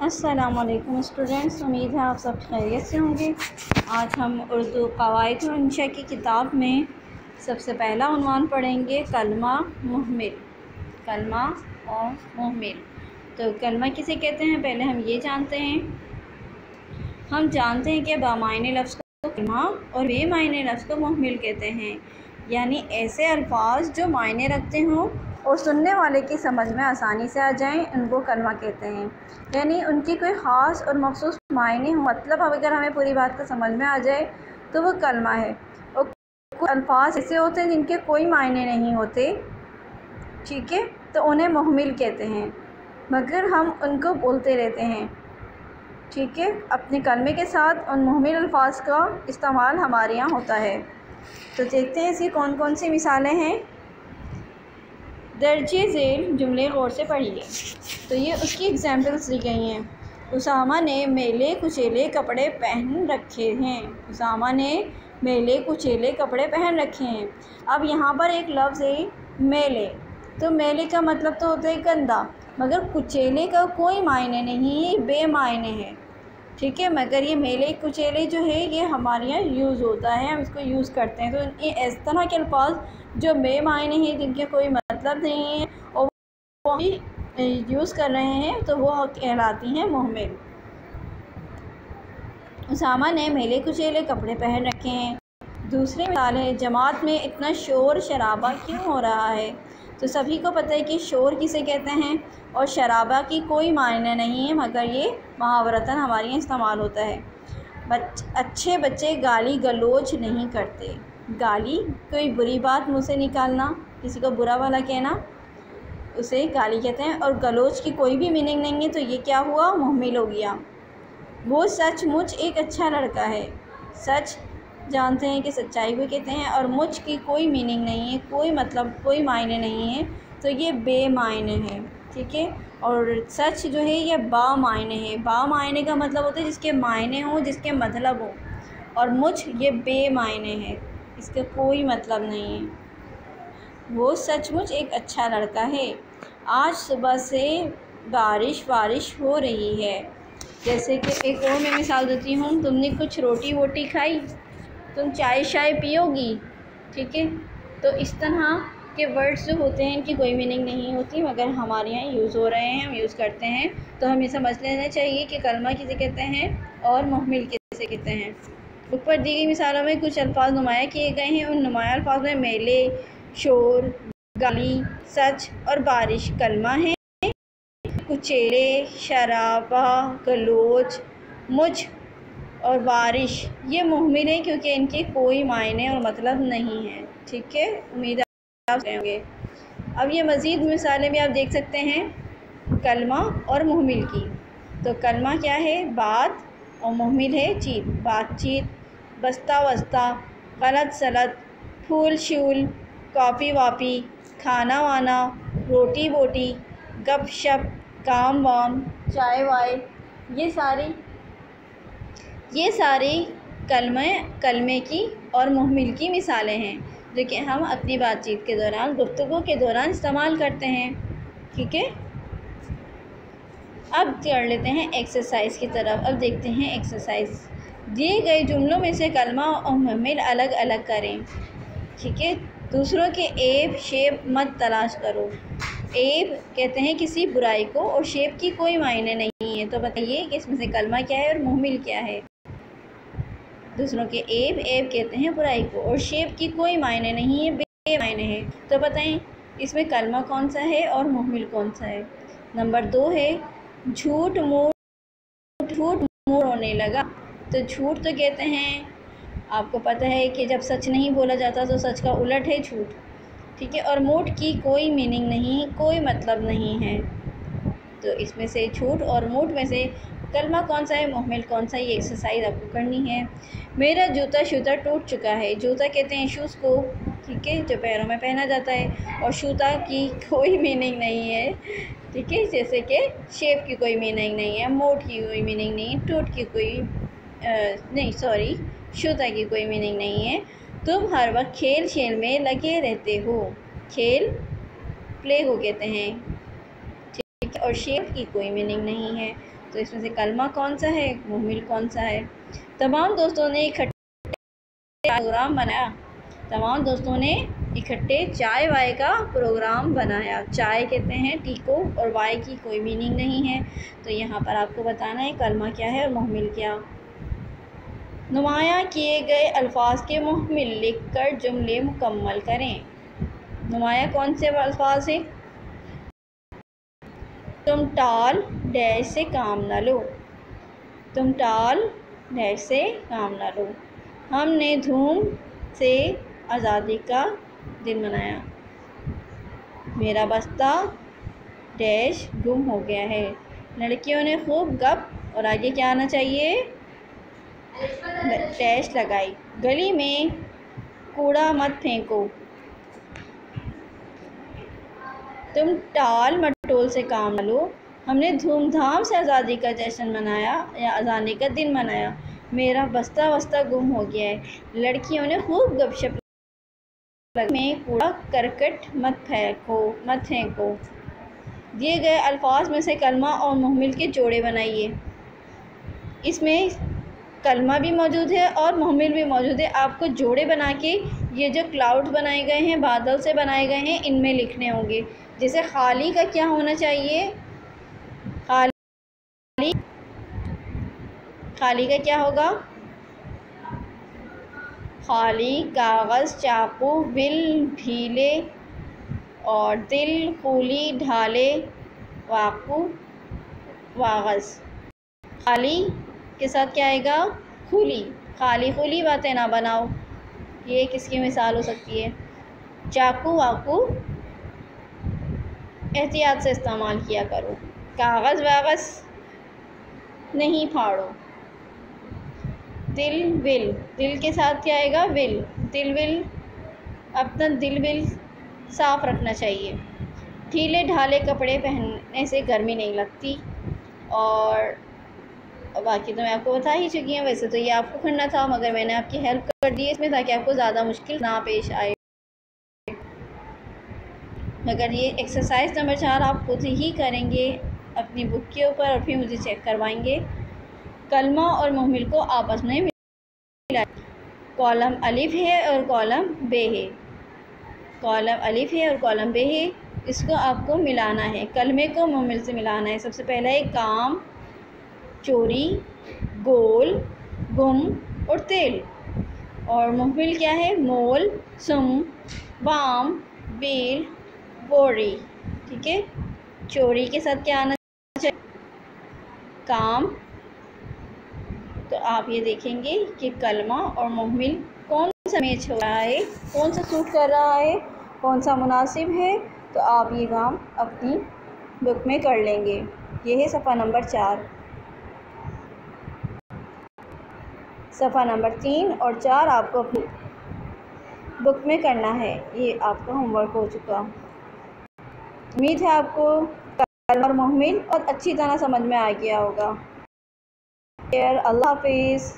अस्सलामुअलैकुम स्टूडेंट्स, उम्मीद है आप सब खैरियत से होंगे। आज हम उर्दू क़वाइद व इंशा की किताब में सबसे पहला उन्वान पढ़ेंगे कलमा मुहमिल। कलमा और मुहमिल, तो कलमा किसे कहते हैं पहले हम ये जानते हैं। हम जानते हैं कि बामायने लफ्ज़ को कलमा और बेमायने लफ्ज़ को मुहमिल कहते हैं, यानी ऐसे अल्फाज जो मायने रखते हों और सुनने वाले की समझ में आसानी से आ जाएं, उनको कलमा कहते हैं। यानी उनकी कोई ख़ास और मखसूस मायने हो, मतलब अगर हमें पूरी बात का समझ में आ जाए तो वो कलमा है। और कुछ अल्फाज ऐसे होते हैं जिनके कोई मायने नहीं होते, ठीक है, तो उन्हें मुहमिल कहते हैं, मगर हम उनको बोलते रहते हैं, ठीक है। अपने कलमे के साथ उन मुहमिल अल्फाज का इस्तेमाल हमारे यहाँ होता है। तो देखते हैं इसकी कौन कौन सी मिसालें हैं। दर्जे ज़ेल जुमले गौर से पढ़िए। तो ये उसकी एग्जाम्पल्स दी गई हैं। उसामा ने मेले कुचेले कपड़े पहन रखे हैं। उसामा ने मेले कुचेले कपड़े पहन रखे हैं। अब यहाँ पर एक लफ्ज़ है मेले, तो मेले का मतलब तो होता है गंदा, मगर कुचेले का कोई मायने नहीं है, बेमायने है, ठीक है। मगर ये मेले कुचेले जो है ये हमारे यहाँ यूज़ होता है, हम इसको यूज़ करते हैं। तो ये इस तरह के अल्फाज जो बेमायने हैं, जिनके कोई मतलब नहीं है और वो यूज़ कर रहे हैं, तो वो कहलाती हैं मुहमिल। उसामा ने मेले कुचेले कपड़े पहन रखे हैं। दूसरी मिसाल है जमात में इतना शोर शराबा क्यों हो रहा है। तो सभी को पता है कि शोर किसे कहते हैं और शराबा की कोई मायने नहीं है, मगर ये मुहावरतन हमारे यहाँ इस्तेमाल होता है। अच्छे बच्चे गाली गलोच नहीं करते। गाली कोई बुरी बात मुँह से निकालना, किसी को बुरा वाला कहना, उसे गाली कहते हैं। और गलोच की कोई भी मीनिंग नहीं है, तो ये क्या हुआ, मुहमिल हो गया। वो सचमुच एक अच्छा लड़का है। सच जानते हैं कि सच्चाई को कहते हैं, और मुझ की कोई मीनिंग नहीं है, कोई मतलब कोई मायने नहीं है, तो ये बेमायने है, ठीक है। और सच जो है ये बामायने है। बामायने का मतलब होता है जिसके मायने हों, जिसके मतलब हो, और मुझ ये बेमायने है, इसका कोई मतलब नहीं है। वो सचमुच एक अच्छा लड़का है। आज सुबह से बारिश हो रही है। जैसे कि एक और मैं मिसाल देती हूँ, तुमने कुछ रोटी वोटी खाई, तुम चाय शाय पियोगी, ठीक है। तो इस तरह के वर्ड्स जो होते हैं इनकी कोई मीनिंग नहीं होती, मगर हमारे यहाँ यूज़ हो रहे हैं, हम यूज़ करते हैं। तो हमें समझ लेना चाहिए कि कलमा किसे कहते हैं और मुहमिल किसे कहते हैं। ऊपर दी गई मिसालों में कुछ अल्फाज नुमाया किए गए हैं। उन नुमाया अल्फाज में मेले, शोर, गाली, सच और बारिश कलमा है। कुचेले, शराबा, गलोच, मुझ और बारिश ये मुहमिल है, क्योंकि इनके कोई मायने और मतलब नहीं है, ठीक है। उम्मीद है आप होंगे। अब ये मज़ीद मिसालें भी आप देख सकते हैं कलमा और मुहमिल की। तो कलमा क्या है, बात, और मुहमिल है चीत। बातचीत, बस्ता वस्ता, गलत सलत, फूल शूल, कॉपी वापी, खाना वाना, रोटी बोटी, गप शप, काम वाम, चाय वाय, ये सारी कलमे की और मुहमिल की मिसालें हैं, जो कि हम अपनी बातचीत के दौरान, गुफ्तगू के दौरान इस्तेमाल करते हैं, ठीक है। अब कर लेते हैं एक्सरसाइज की तरफ। अब देखते हैं एक्सरसाइज। दिए गए जुमलों में से कलमा और मुहमिल अलग अलग करें, ठीक है। दूसरों के ऐब शेब मत तलाश करो। ऐब कहते हैं किसी बुराई को, और शेब की कोई मायने नहीं है। तो बताइए कि इसमें से कलमा क्या है और मुहमिल क्या है। दूसरों के ऐब कहते हैं बुराई को, और शेब की कोई मायने नहीं है, बेमायने है। तो बताएं इसमें कलमा कौन सा है और मुहमिल कौन सा है। नंबर 2 है झूठ मूठ होने लगा। तो झूठ तो कहते हैं, आपको पता है कि जब सच नहीं बोला जाता तो सच का उलट है झूठ, ठीक है। और मूठ की कोई मीनिंग नहीं, कोई मतलब नहीं है। तो इसमें से झूठ और मूठ में से कलमा कौन सा है, मुहमिल कौन सा है, ये एक्सरसाइज आपको करनी है। मेरा जूता शूता टूट चुका है। जूता कहते हैं शूज़ को, ठीक है, जो पैरों में पहना जाता है, और शूता की कोई मीनिंग नहीं है, ठीक है। जैसे कि शेप की कोई मीनिंग नहीं है, मोट की कोई मीनिंग नहीं है, टूट की कोई शूता की कोई मीनिंग नहीं है। तुम हर वक्त खेल में लगे रहते हो। खेल प्ले को कहते हैं, ठीक है। और शेप की कोई मीनिंग नहीं है। तो इसमें से कलमा कौन सा है, मुहमिल कौन सा है। तमाम दोस्तों ने प्रोग्राम बनाया। तमाम दोस्तों ने इकट्ठे चाय वाय का प्रोग्राम बनाया। चाय कहते हैं टी को और वाय की कोई मीनिंग नहीं है। तो यहाँ पर आपको बताना है कलमा क्या है और मुहमिल क्या। नुमाया किए गए अल्फाज के मुहमिल लिखकर जुमले मुकम्मल करें। नुमाया कौन से अल्फाज हैं। तुम टाल डैश से काम न लो। तुम टाल डैश से काम न लो। हमने धूम से आज़ादी का दिन मनाया। मेरा बस्ता डैश गुम हो गया है। लड़कियों ने खूब गप और आगे क्या आना चाहिए, डैश लगाई। गली में कूड़ा मत फेंको। तुम टाल मटोल से काम न लो। हमने धूमधाम से आज़ादी का जश्न मनाया या आज़ादी का दिन मनाया। मेरा बस्ता वस्ता गुम हो गया है। लड़कियों ने खूब गपशप में कूड़ा करकट मत फेंको। दिए गए अल्फाज में से कलमा और मुहमिल के जोड़े बनाइए। इसमें कलमा भी मौजूद है और मुहमिल भी मौजूद है। आपको जोड़े बना के ये जो क्लाउड बनाए गए हैं, बादल से बनाए गए हैं, इनमें लिखने होंगे। जैसे खाली का क्या होना चाहिए, खाली का क्या होगा, खाली कागज़ चाकू बिल ढीले और दिल खूली ढाले वाकू वागज़। खाली के साथ क्या आएगा, खुली। खाली खुली बातें ना बनाओ, ये किसकी मिसाल हो सकती है। चाकू वाकू एहतियात से इस्तेमाल किया करो। कागज़ वागज़ नहीं फाड़ो। दिल विल, दिल के साथ क्या आएगा, विल। दिल विल, अपना दिल विल साफ़ रखना चाहिए। ढीले ढाले कपड़े पहनने से गर्मी नहीं लगती। और बाकी तो मैं आपको बता ही चुकी हूँ। वैसे तो ये आपको करना था, मगर मैंने आपकी हेल्प कर दी इसमें ताकि आपको ज़्यादा मुश्किल ना पेश आए। मगर ये एक्सरसाइज नंबर 4 आप खुद ही करेंगे अपनी बुक के ऊपर और फिर मुझे चेक करवाएंगे। कलमा और मुहमिल को आपस में मिला। कॉलम अलिफ है और कॉलम बे है। कॉलम अलिफ है और कॉलम बे है, इसको आपको मिलाना है। कलमे को मुहमिल से मिलाना है। सबसे पहला है काम, चोरी, गोल, गुम और तेल। और मुहमिल क्या है, मोल, सुम, बाम, बेल, बोरी। ठीक है। चोरी के साथ क्या आना चाहिए, काम। तो आप ये देखेंगे कि कलमा और मुहमिल कौन सा मैच हो रहा है, कौन सा सूट कर रहा है, कौन सा मुनासिब है। तो आप ये काम अपनी बुक में कर लेंगे। ये है सफ़ा नंबर 4। सफ़ा नंबर 3 और 4 आपको अपनी बुक में करना है। ये आपका होमवर्क हो चुका। उम्मीद है आपको कलमा और मुहमिल और अच्छी तरह समझ में आ गया होगा। अल्लाह हाफिज़।